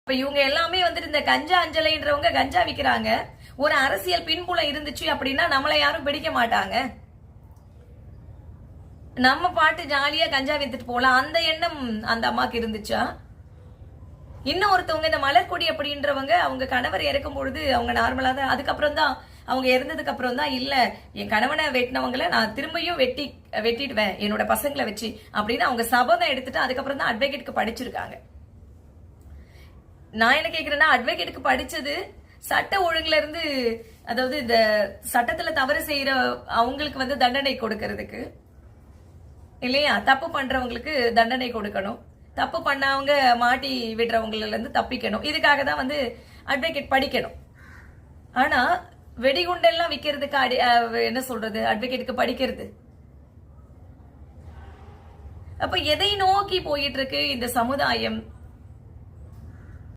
இப்ப இவங்க எல்லாமே வந்துட்டு இந்த கஞ்சா அஞ்சலைன்றவங்க கஞ்சா விக்கிறாங்க. ஒரு அரசியல் பின்புலம் இருந்துச்சு அப்படின்னா நம்மளை யாரும் பிடிக்க மாட்டாங்க. நம்ம பாட்டு ஜாலியா கஞ்சா வித்துட்டு போலாம், அந்த எண்ணம் அந்த அம்மாக்கு இருந்துச்சா? இன்னும் ஒருத்தவங்க இந்த மலர்கொடி அப்படின்றவங்க அவங்க கணவர் இறக்கும் பொழுது அவங்க நார்மலா தான், அதுக்கப்புறம் தான் அவங்க இறந்ததுக்கு அப்புறம் தான் இல்ல என் கணவனை வெட்டினவங்களை நான் திரும்பியும் வெட்டிடுவேன் என்னோட பசங்களை வச்சு அப்படின்னு அவங்க சபதம் எடுத்துட்டு அதுக்கப்புறம் தான் அட்வொகேட்டுக்கு படிச்சிருக்காங்க. நான் என்ன கேக்குறேன்னா, அட்வொகேட்டுக்கு படிச்சது சட்ட ஒழுங்குல இருந்து, அதாவது இந்த சட்டத்துல தவறு செய்யற அவங்களுக்கு வந்து தண்டனை கொடுக்கறதுக்கு இல்லையா, தப்பு பண்றவங்களுக்கு தண்டனை கொடுக்கணும், தப்பு பண்ணவங்க மாட்டி விடுறவங்கள இருந்து தப்பிக்கணும், இதுக்காக தான் வந்து அட்வொகேட் படிக்கணும். ஆனா வெடிகுண்டெல்லாம் விக்கிறதுக்கு என்ன சொல்றது, அட்வொகேட்டுக்கு படிக்கிறது. அப்ப எதை நோக்கி போயிட்டு இருக்கு இந்த சமுதாயம்?